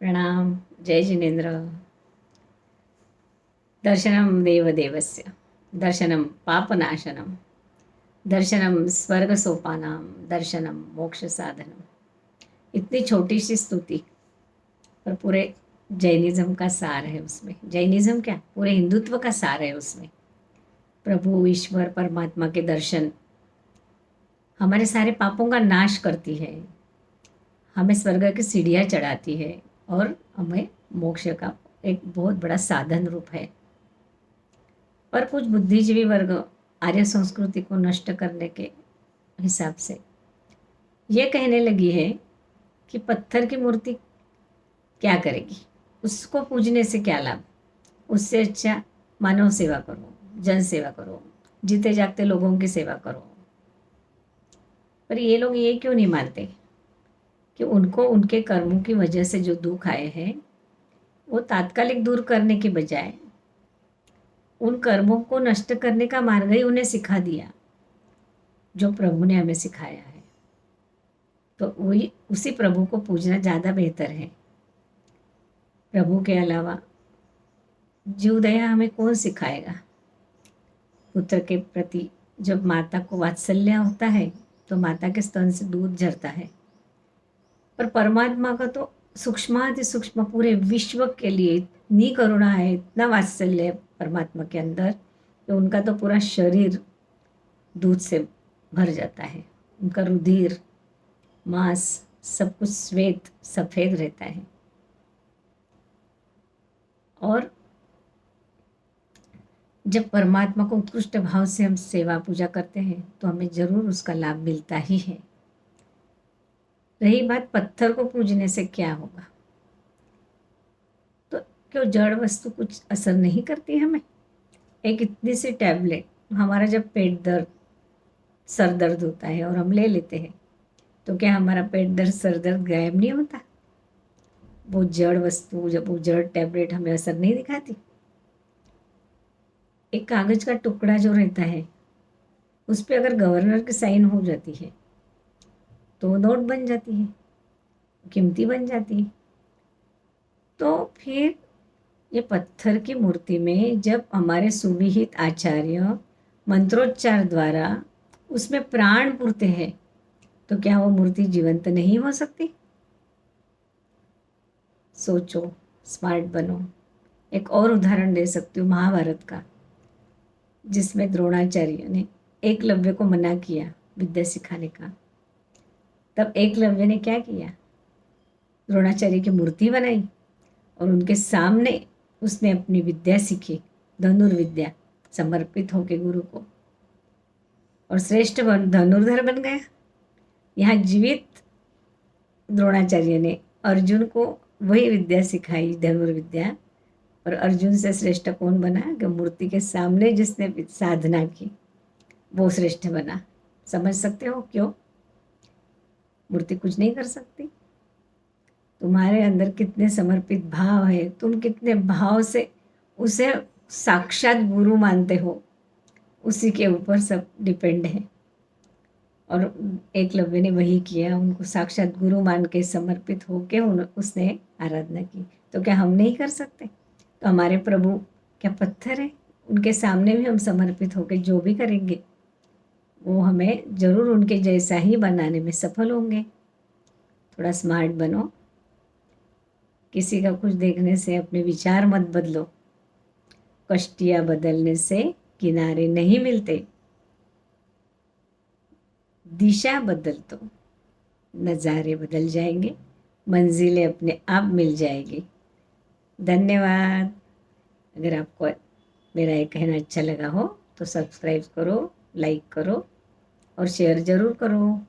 प्रणाम। जय जिनेन्द्र। दर्शनं देवदेवस्य, दर्शनं पापनाशनं, दर्शनं स्वर्गसोपानां, दर्शनं मोक्षसाधनम। इतनी छोटी सी स्तुति पर पूरे जैनिज़्म का सार है उसमें। जैनिज़्म क्या, पूरे हिंदुत्व का सार है उसमें। प्रभु ईश्वर परमात्मा के दर्शन हमारे सारे पापों का नाश करती है, हमें स्वर्ग की सीढ़ियाँ चढ़ाती है और हमें मोक्ष का एक बहुत बड़ा साधन रूप है। पर कुछ बुद्धिजीवी वर्ग आर्य संस्कृति को नष्ट करने के हिसाब से ये कहने लगी है कि पत्थर की मूर्ति क्या करेगी, उसको पूजने से क्या लाभ, उससे अच्छा मानव सेवा करो, जन सेवा करो, जीते जागते लोगों की सेवा करो। पर ये लोग ये क्यों नहीं मानते कि उनको उनके कर्मों की वजह से जो दुख आए हैं वो तात्कालिक दूर करने के बजाय उन कर्मों को नष्ट करने का मार्ग ही उन्हें सिखा दिया जो प्रभु ने हमें सिखाया है। तो वही उसी प्रभु को पूजना ज़्यादा बेहतर है। प्रभु के अलावा जीव दया हमें कौन सिखाएगा। पुत्र के प्रति जब माता को वात्सल्य होता है तो माता के स्तन से दूध झरता है, पर परमात्मा का तो सूक्ष्माति सूक्ष्म पूरे विश्व के लिए इतनी करुणा है, इतना वात्सल्य है परमात्मा के अंदर कि उनका तो पूरा शरीर दूध से भर जाता है। उनका रुधिर मांस सब कुछ श्वेत सफ़ेद रहता है। और जब परमात्मा को उत्कृष्ट भाव से हम सेवा पूजा करते हैं तो हमें ज़रूर उसका लाभ मिलता ही है। रही बात पत्थर को पूजने से क्या होगा, तो क्यों जड़ वस्तु कुछ असर नहीं करती हमें। एक इतनी सी टैबलेट हमारा जब पेट दर्द सर दर्द होता है और हम ले लेते हैं तो क्या हमारा पेट दर्द सर दर्द गायब नहीं होता। वो जड़ वस्तु, जब वो जड़ टैबलेट हमें असर नहीं दिखाती। एक कागज़ का टुकड़ा जो रहता है उस पर अगर गवर्नर की साइन हो जाती है तो वो नोट बन जाती है, कीमती बन जाती है। तो फिर ये पत्थर की मूर्ति में जब हमारे सुविहित आचार्य मंत्रोच्चार द्वारा उसमें प्राण पुरते हैं तो क्या वो मूर्ति जीवंत नहीं हो सकती। सोचो, स्मार्ट बनो। एक और उदाहरण दे सकती हूँ महाभारत का, जिसमें द्रोणाचार्य ने एकलव्य को मना किया विद्या सिखाने का। तब एकलव्य ने क्या किया, द्रोणाचार्य की मूर्ति बनाई और उनके सामने उसने अपनी विद्या सीखी, धनुर्विद्या, समर्पित होके गुरु को, और श्रेष्ठ धनुर्धर बन गया। यहाँ जीवित द्रोणाचार्य ने अर्जुन को वही विद्या सिखाई, धनुर्विद्या, और अर्जुन से श्रेष्ठ कौन बना कि मूर्ति के सामने जिसने साधना की वो श्रेष्ठ बना। समझ सकते हो क्यों। मूर्ति कुछ नहीं कर सकती। तुम्हारे अंदर कितने समर्पित भाव है, तुम कितने भाव से उसे साक्षात गुरु मानते हो, उसी के ऊपर सब डिपेंड है। और एकलव्य ने वही किया, उनको साक्षात गुरु मान के समर्पित होके उसने आराधना की। तो क्या हम नहीं कर सकते। तो हमारे प्रभु क्या पत्थर है, उनके सामने भी हम समर्पित होके जो भी करेंगे वो हमें ज़रूर उनके जैसा ही बनाने में सफल होंगे। थोड़ा स्मार्ट बनो। किसी का कुछ देखने से अपने विचार मत बदलो। कश्तियाँ बदलने से किनारे नहीं मिलते, दिशा बदल तो नज़ारे बदल जाएंगे, मंजिलें अपने आप मिल जाएगी। धन्यवाद। अगर आपको मेरा ये कहना अच्छा लगा हो तो सब्सक्राइब करो, लाइक करो और शेयर ज़रूर करो।